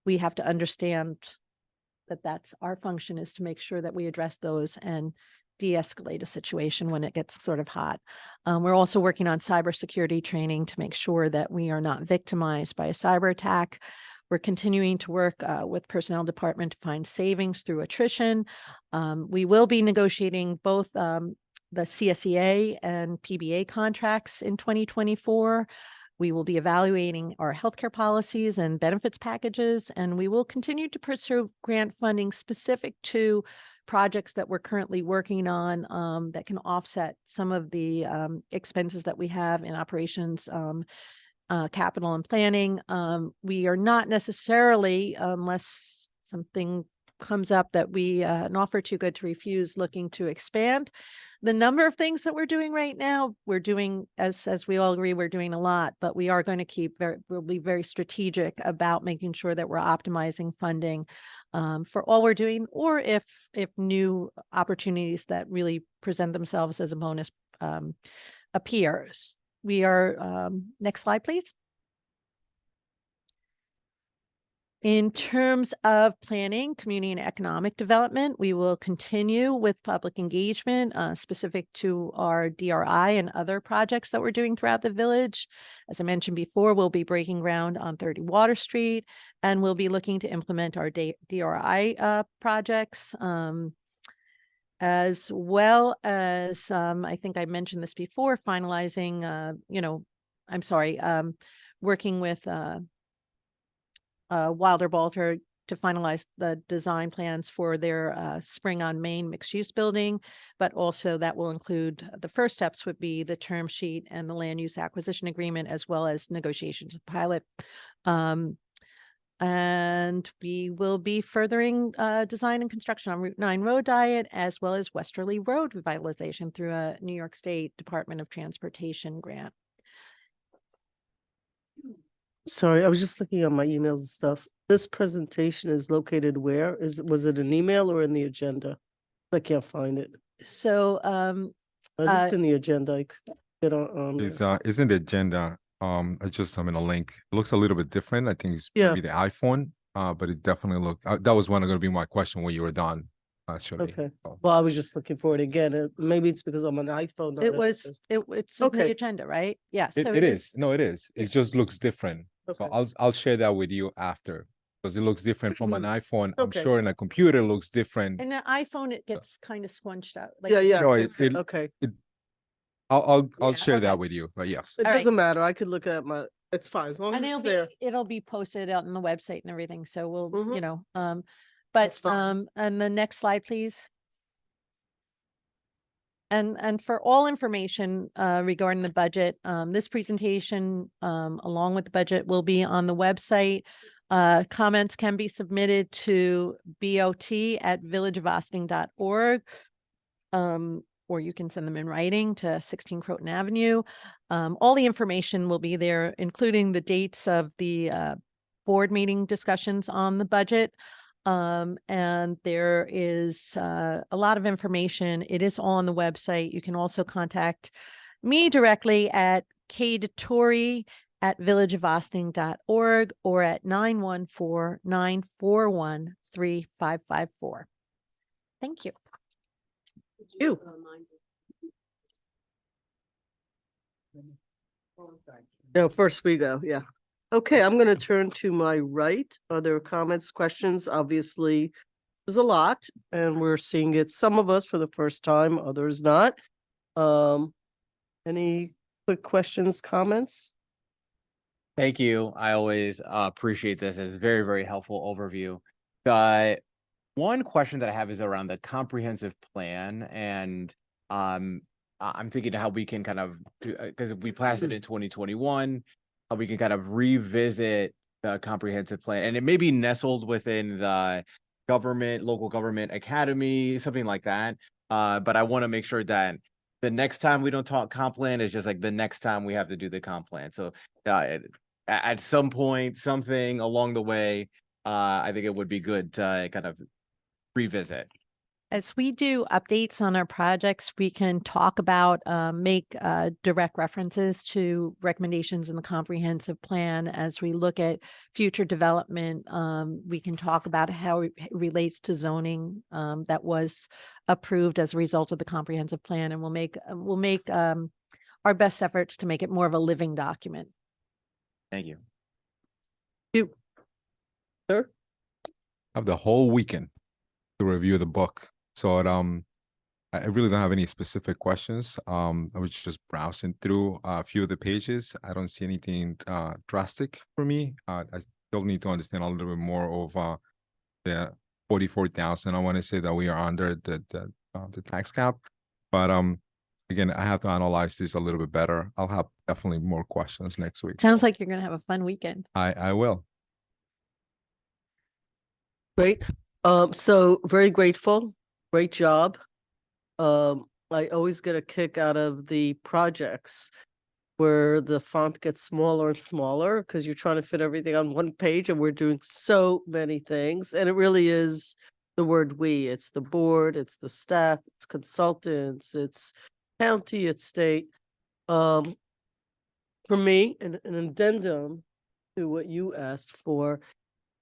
S2: we have to understand that that's our function, is to make sure that we address those and de-escalate a situation when it gets sort of hot. We're also working on cybersecurity training to make sure that we are not victimized by a cyber attack. We're continuing to work with personnel department to find savings through attrition. We will be negotiating both the CSEA and PBA contracts in 2024. We will be evaluating our healthcare policies and benefits packages, and we will continue to pursue grant funding specific to projects that we're currently working on that can offset some of the expenses that we have in operations capital and planning. We are not necessarily, unless something comes up that we an offer too good to refuse, looking to expand the number of things that we're doing right now. We're doing, as we all agree, we're doing a lot, but we are going to we'll be very strategic about making sure that we're optimizing funding for all we're doing, or if new opportunities that really present themselves as a bonus appears. We are, next slide, please. In terms of planning, community and economic development, we will continue with public engagement specific to our DRI and other projects that we're doing throughout the village. As I mentioned before, we'll be breaking ground on 30 Water Street, and we'll be looking to implement our DRI projects, as well as, I think I mentioned this before, finalizing, working with Wilder Balter to finalize the design plans for their Spring on Main mixed-use building, but also that will include, the first steps would be the term sheet and the land use acquisition agreement, as well as negotiations with pilot. And we will be furthering design and construction on Route 9 road diet, as well as Westerly Road revitalization through a New York State Department of Transportation grant.
S1: Sorry, I was just looking at my emails and stuff. This presentation is located where? Was it an email or in the agenda? I can't find it.
S2: So
S1: I looked in the agenda. I could get on.
S5: Is in the agenda. I just in a link. It looks a little bit different. I think it's
S1: Yeah.
S5: maybe the iPhone. But it definitely looked. That was going to be my question when you were done. Actually.
S1: Okay.
S5: So,
S1: Well, I was just looking for it again. Maybe it's because I'm on iPhone. not
S2: it
S1: a-
S2: was, it's in the
S1: Okay.
S2: agenda, right? Yes.
S5: it is. No, it is. It just looks different.
S1: Okay.
S5: So I'll share that with you after, because it looks different from an iPhone. I'm
S1: Okay.
S5: sure in a computer it looks different.
S2: In the iPhone, it gets kind of squunched out.
S1: Yeah, yeah.
S5: No,
S1: Okay.
S5: I'll
S2: Yeah,
S5: share
S2: okay.
S5: that with you. But yes.
S1: It
S2: All right.
S1: doesn't matter. I could look at it's fine as long as
S2: And
S1: it's there.
S2: it'll be posted out on the website and everything. So we'll,
S1: Mhm.
S2: but,
S1: That's fine.
S2: and the next slide, please. And for all information regarding the budget, this presentation, along with the budget, will be on the website. Comments can be submitted to bot@villageofaustin.org. Or you can send them in writing to 16 Croton Avenue. All the information will be there, including the dates of the board meeting discussions on the budget. And there is a lot of information. It is all on the website. You can also contact me directly at kdatori@villageofaustin.org or at 914-941-3554. Thank you.
S1: You. No, first we go. Yeah. Okay, I'm going to turn to my right. Are there comments, questions? Obviously, there's a lot, and we're seeing it, some of us for the first time, others not. Any quick questions, comments?
S6: Thank you. I always appreciate this. It's a very, very helpful overview. The one question that I have is around the comprehensive plan, and I'm thinking how we can kind of, because we passed it in 2021, how we can kind of revisit the comprehensive plan, and it may be nestled within the local government academy, something like that. But I want to make sure that the next time we don't talk comp plan is just like the next time we have to do the comp plan. So at some point, something along the way, I think it would be good to kind of revisit.
S2: As we do updates on our projects, we can talk about, make direct references to recommendations in the comprehensive plan. As we look at future development, we can talk about how it relates to zoning that was approved as a result of the comprehensive plan, and we'll make our best efforts to make it more of a living document.
S6: Thank you.
S1: You. Sir?
S5: I have the whole weekend to review the book. So I really don't have any specific questions. I was just browsing through a few of the pages. I don't see anything drastic for me. I still need to understand a little bit more of the 44,000. I want to say that we are under the tax cap, but again, I have to analyze this a little bit better. I'll have definitely more questions next week.
S2: Sounds
S5: so
S2: like you're gonna have a fun weekend.
S5: I will.
S1: Great. So very grateful. Great job. I always get a kick out of the projects where the font gets smaller and smaller because you're trying to fit everything on one page and we're doing so many things. And it really is the word we. It's the board, it's the staff, it's consultants, it's county, it's state. For me, an addendum to what you asked for,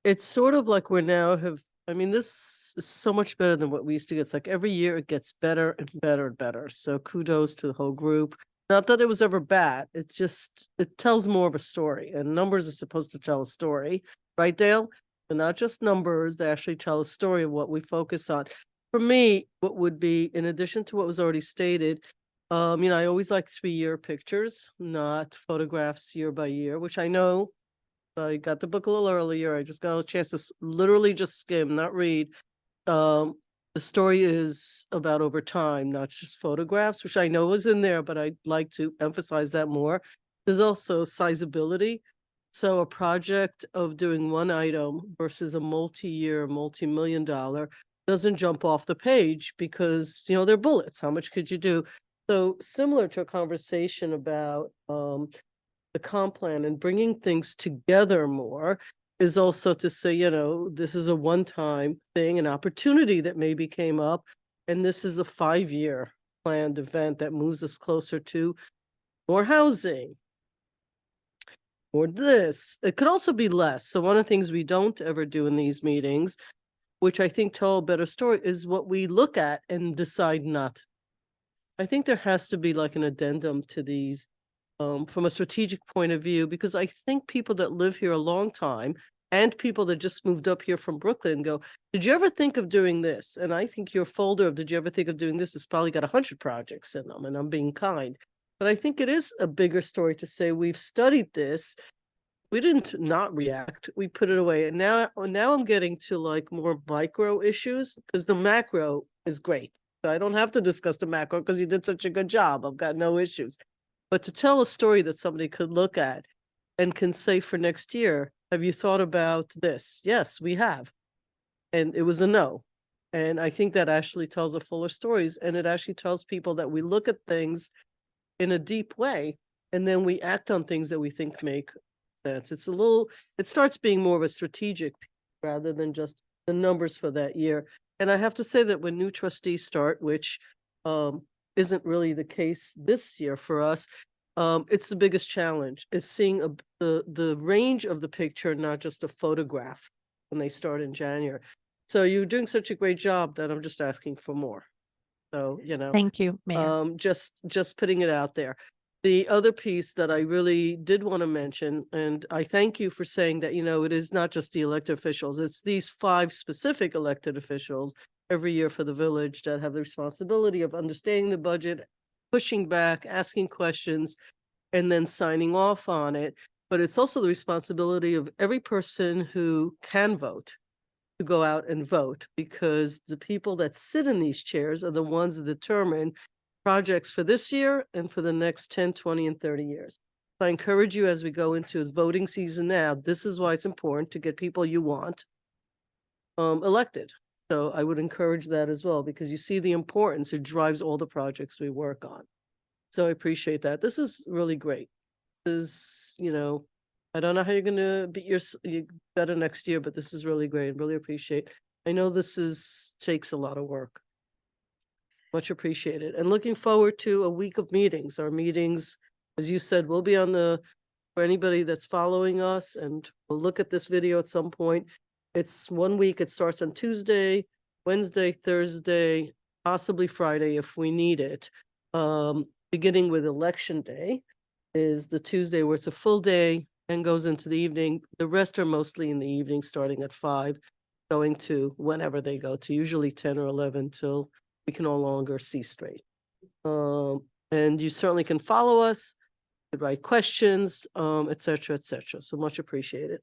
S1: it's sort of like we're now I mean, this is so much better than what we used to get. It's like every year it gets better and better and better. So kudos to the whole group. Not that it was ever bad. It's just, it tells more of a story, and numbers are supposed to tell a story, right, Dale? They're not just numbers, they actually tell a story of what we focus on. For me, what would be, in addition to what was already stated, I always like 3-year pictures, not photographs year by year, which I know I got the book a little earlier. I just got a chance to literally just skim, not read. The story is about over time, not just photographs, which I know was in there, but I'd like to emphasize that more. There's also sizability. So a project of doing one item versus a multi-year, multi-million dollar doesn't jump off the page because, they're bullets. How much could you do? So similar to a conversation about the comp plan and bringing things together more is also to say, this is a one-time thing, an opportunity that maybe came up, and this is a 5-year planned event that moves us closer to more housing or this. It could also be less. So one of the things we don't ever do in these meetings, which I think tell a better story, is what we look at and decide not to. I think there has to be like an addendum to these from a strategic point of view, because I think people that live here a long time and people that just moved up here from Brooklyn go, did you ever think of doing this? And I think your folder of did you ever think of doing this has probably got 100 projects in them, and I'm being kind. But I think it is a bigger story to say we've studied this. We didn't not react. We put it away. And now I'm getting to like more micro issues because the macro is great. So I don't have to discuss the macro because you did such a good job. I've got no issues. But to tell a story that somebody could look at and can say for next year, have you thought about this? Yes, we have. And it was a no. And I think that actually tells a fuller stories. And it actually tells people that we look at things in a deep way, and then we act on things that we think make sense. It starts being more of a strategic rather than just the numbers for that year. And I have to say that when new trustees start, which isn't really the case this year for us, it's the biggest challenge is seeing the range of the picture, not just a photograph when they start in January. So you're doing such a great job that I'm just asking for more. So,
S2: Thank you, Mayor.
S1: just putting it out there. The other piece that I really did want to mention, and I thank you for saying that, it is not just the elected officials, it's these 5 specific elected officials every year for the village that have the responsibility of understanding the budget, pushing back, asking questions, and then signing off on it. But it's also the responsibility of every person who can vote to go out and vote, because the people that sit in these chairs are the ones that determine projects for this year and for the next 10, 20, and 30 years. So I encourage you as we go into voting season now, this is why it's important to get people you want elected. So I would encourage that as well, because you see the importance. It drives all the projects we work on. So I appreciate that. This is really great. This, I don't know how you're going to be you better next year, but this is really great. Really appreciate. I know this takes a lot of work. Much appreciated. And looking forward to a week of meetings. Our meetings, as you said, will be for anybody that's following us, and we'll look at this video at some point. It's 1 week. It starts on Tuesday, Wednesday, Thursday, possibly Friday if we need it. Beginning with election day is the Tuesday where it's a full day and goes into the evening. The rest are mostly in the evening, starting at 5, going to whenever they go to, usually 10 or 11 till we can no longer see straight. And you certainly can follow us, write questions, et cetera, et cetera. So much appreciated.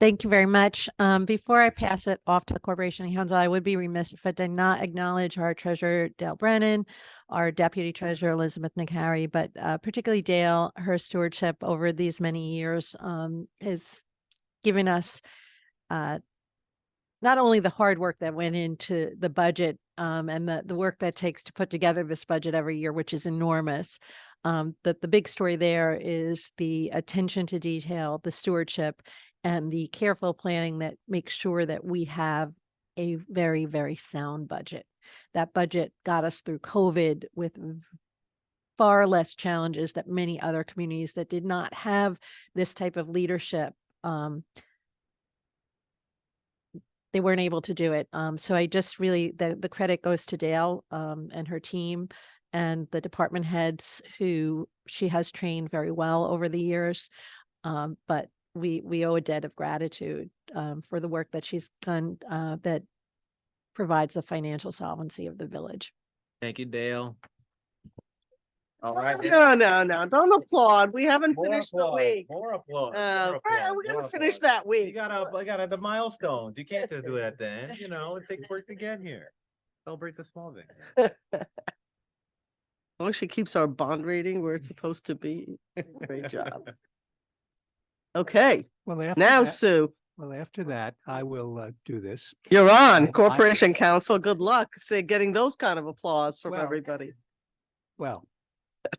S2: Thank you very much. Before I pass it off to the Corporation Council, I would be remiss if I did not acknowledge our Treasurer Dale Brennan, our Deputy Treasurer Elizabeth McHarry, but particularly Dale. Her stewardship over these many years has given us not only the hard work that went into the budget and the work that takes to put together this budget every year, which is enormous. That the big story there is the attention to detail, the stewardship, and the careful planning that makes sure that we have a very, very sound budget. That budget got us through COVID with far less challenges that many other communities that did not have this type of leadership. They weren't able to do it. So I just really, the credit goes to Dale and her team and the department heads who she has trained very well over the years. But we owe a debt of gratitude for the work that she's done that provides the financial solvency of the village.
S6: Thank you, Dale. All right.
S1: No, don't applaud. We haven't finished the week.
S6: More applause.
S1: We gotta finish that week.
S6: I gotta the milestones. You can't just do it at the end, you know, it takes work to get here. Celebrate the small things.
S1: Well, she keeps our bond rating where it's supposed to be. Great job. Okay,
S8: Well, after
S1: now
S8: that,
S1: Sue,
S8: after that, I will do this.
S1: you're on.
S8: I-
S1: Corporation Council, good luck. Say, getting those kind of applause from
S8: Well,
S1: everybody.
S8: Well,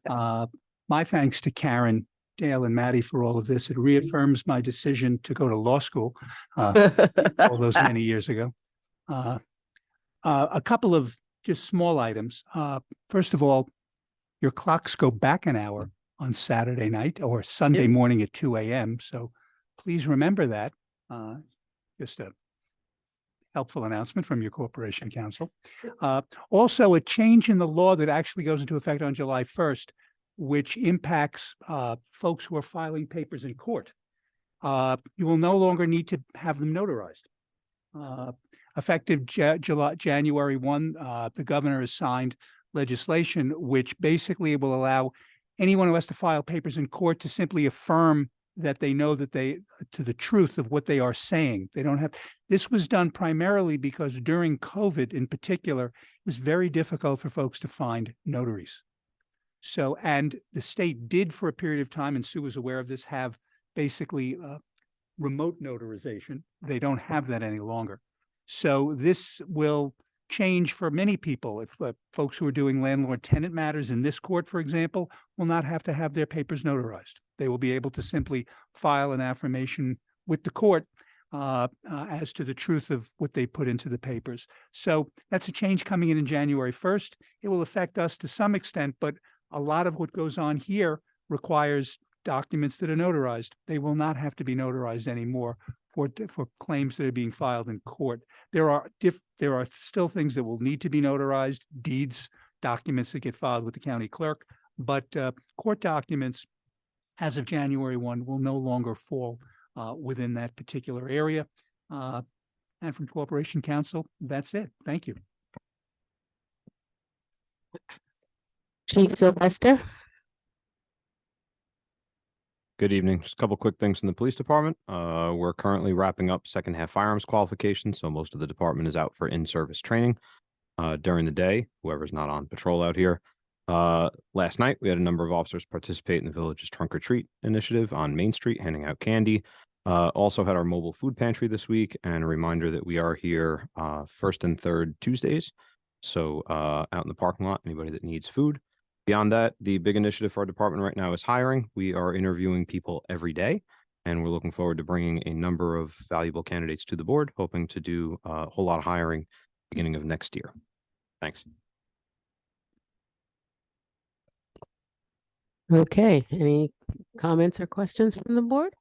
S8: my thanks to Karen, Dale, and Maddie for all of this. It reaffirms my decision to go to law school all those many years ago. A couple of just small items. First of all, your clocks go back an hour on Saturday night or Sunday
S1: Yep.
S8: morning at 2 a.m. So please remember that. Just a helpful announcement from your Corporation Council. Also, a change in the law that actually goes into effect on July 1st, which impacts folks who are filing papers in court. You will no longer need to have them notarized. Effective January 1, the governor has signed legislation which basically will allow anyone who has to file papers in court to simply affirm that they know that to the truth of what they are saying. They don't have, this was done primarily because during COVID in particular, it was very difficult for folks to find notaries. So, and the state did for a period of time, and Sue was aware of this, have basically remote notarization. They don't have that any longer. So this will change for many people. If folks who are doing landlord-tenant matters in this court, for example, will not have to have their papers notarized. They will be able to simply file an affirmation with the court as to the truth of what they put into the papers. So that's a change coming in January 1st. It will affect us to some extent, but a lot of what goes on here requires documents that are notarized. They will not have to be notarized anymore for claims that are being filed in court. There are still things that will need to be notarized, deeds, documents that get filed with the county clerk, but court documents as of January 1 will no longer fall within that particular area. And from Corporation Council, that's it. Thank you.
S3: Chief Sylvester?
S9: Good evening. Just a couple quick things from the police department. We're currently wrapping up second half firearms qualifications, so most of the department is out for in-service training during the day, whoever's not on patrol out here. Last night, we had a number of officers participate in the village's trunk or treat initiative on Main Street, handing out candy. Also had our mobile food pantry this week, and a reminder that we are here first and third Tuesdays. So out in the parking lot, anybody that needs food. Beyond that, the big initiative for our department right now is hiring. We are interviewing people every day, and we're looking forward to bringing a number of valuable candidates to the board, hoping to do a whole lot of hiring beginning of next year. Thanks.
S3: Okay, any comments or questions from the board?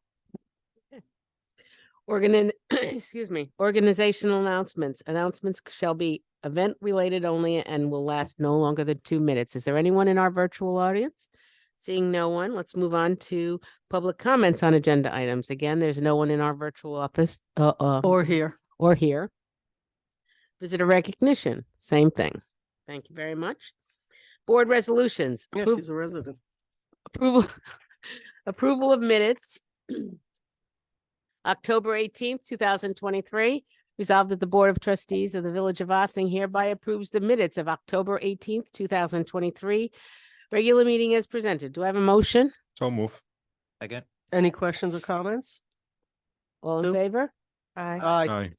S3: Excuse me, organizational announcements. Announcements shall be event related only and will last no longer than 2 minutes. Is there anyone in our virtual audience? Seeing no one, let's move on to public comments on agenda items. Again, there's no one in our virtual office
S1: Or here.
S3: or here. Visitor recognition, same thing. Thank you very much. Board resolutions.
S1: Yeah,
S3: Appro-
S1: she's a resident.
S3: Approval, approval of minutes October 18th, 2023. Resolved that the Board of Trustees of the Village of Austin hereby approves the minutes of October 18th, 2023. Regular meeting as presented. Do I have a motion?
S5: So move.
S6: Second.
S1: Any questions or comments?
S3: All in
S1: Nope.
S3: favor?
S4: Aye.
S1: Aye.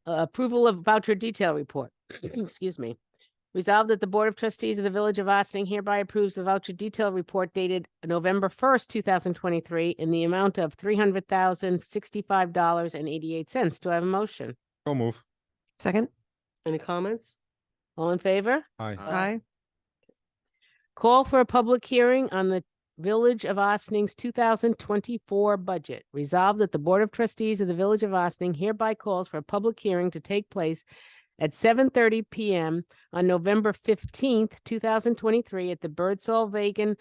S3: Approval of voucher detail report. Excuse me. Resolved that the Board of Trustees of the Village of Austin hereby approves the voucher detail report dated November 1st, 2023 in the amount of $300,065.88. Do I have a motion?
S5: So move.
S4: Second.
S1: Any comments?
S3: All in favor?
S5: Aye.
S4: Aye.
S3: Call for a public hearing on the Village of Austin's 2024 budget. Resolved that the Board of Trustees of the Village of Austin hereby calls for a public hearing to take place at 7:30 p.m. on November 15th, 2023 at the Birdsall Vagan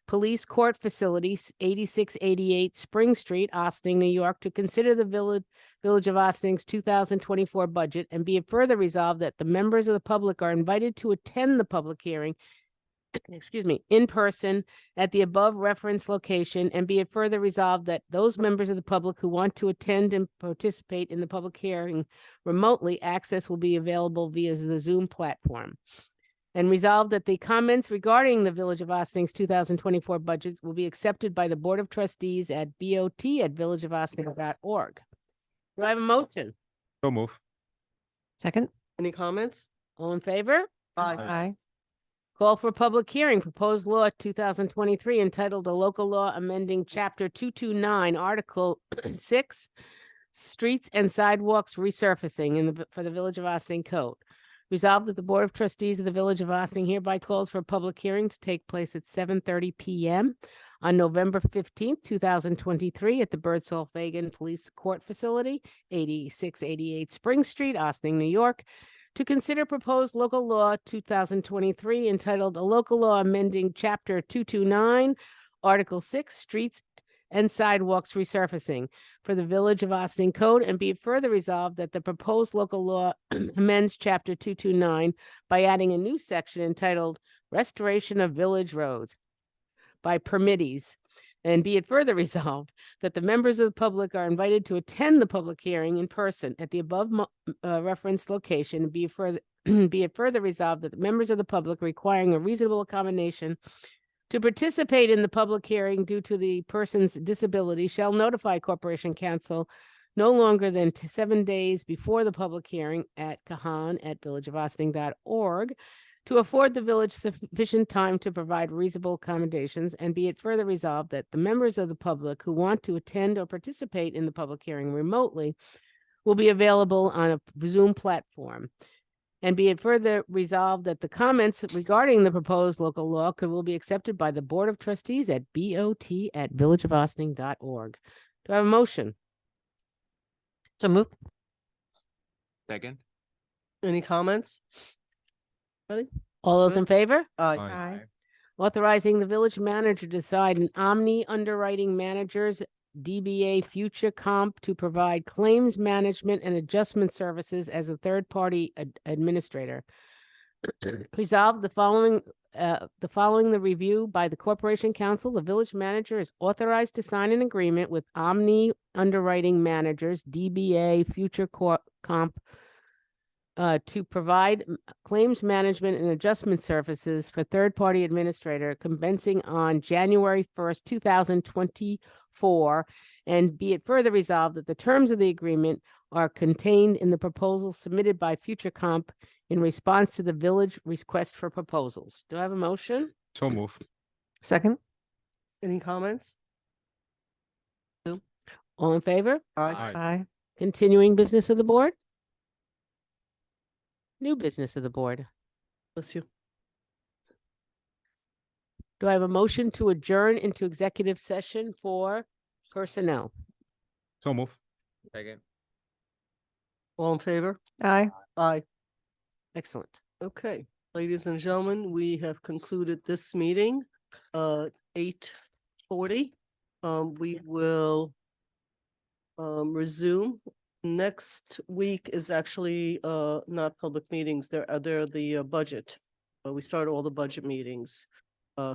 S3: Police Court Facility, 8688 Spring Street, Austin, New York, to consider the Village of Austin's 2024 budget, and be it further resolved that the members of the public are invited to attend the public hearing in person at the above referenced location, and be it further resolved that those members of the public who want to attend and participate in the public hearing remotely, access will be available via the Zoom platform. And resolved that the comments regarding the Village of Austin's 2024 budget will be accepted by the Board of Trustees at bot@villageofaustin.org. Do I have a motion?
S5: So move.
S4: Second.
S1: Any comments?
S3: All in favor?
S4: Aye.
S3: Call for a public hearing, proposed law 2023 entitled A Local Law Amending Chapter 229, Article 6, Streets and Sidewalks Resurfacing for the Village of Austin Code. Resolved that the Board of Trustees of the Village of Austin hereby calls for a public hearing to take place at 7:30 p.m. on November 15th, 2023 at the Birdsall Vagan Police Court Facility, 8688 Spring Street, Austin, New York, to consider proposed local law 2023 entitled A Local Law Amending Chapter 229, Article 6, Streets and Sidewalks Resurfacing for the Village of Austin Code, and be it further resolved that the proposed local law amends Chapter 229 by adding a new section entitled Restoration of Village Roads by Permittees. And be it further resolved that the members of the public are invited to attend the public hearing in person at the above referenced location. And be it further resolved that the members of the public requiring a reasonable accommodation to participate in the public hearing due to the person's disability shall notify Corporation Counsel no longer than 7 days before the public hearing at kahan@villageofaustin.org to afford the village sufficient time to provide reasonable accommodations. And be it further resolved that the members of the public who want to attend or participate in the public hearing remotely will be available on a Zoom platform. And be it further resolved that the comments regarding the proposed local law will be accepted by the Board of Trustees at bot@villageofaustin.org. Do I have a motion?
S4: So move.
S6: Second.
S1: Any comments?
S3: All those in favor?
S1: Aye.
S4: Aye.
S3: Authorizing the village manager to decide an Omni Underwriting Managers DBA Future Comp to provide claims management and adjustment services as a third-party administrator. Resolved the following the review by the Corporation Council, the village manager is authorized to sign an agreement with Omni Underwriting Managers DBA Future Comp to provide claims management and adjustment services for third-party administrator commencing on January 1st, 2024. And be it further resolved that the terms of the agreement are contained in the proposal submitted by Future Comp in response to the village request for proposals. Do I have a motion?
S5: So move.
S4: Second.
S1: Any comments?
S3: All in favor?
S1: Aye.
S4: Aye.
S3: Continuing business of the board? New business of the board.
S1: Bless you.
S3: Do I have a motion to adjourn into executive session for personnel?
S5: So move.
S6: Second.
S1: All in favor?
S4: Aye.
S1: Aye.
S3: Excellent.
S1: Okay, ladies and gentlemen, we have concluded this meeting, 8:40. We will resume. Next week is actually not public meetings. They're the budget. We started all the budget meetings.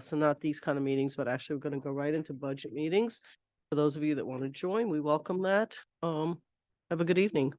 S1: So not these kind of meetings, but actually we're going to go right into budget meetings. For those of you that want to join, we welcome that. Have a good evening.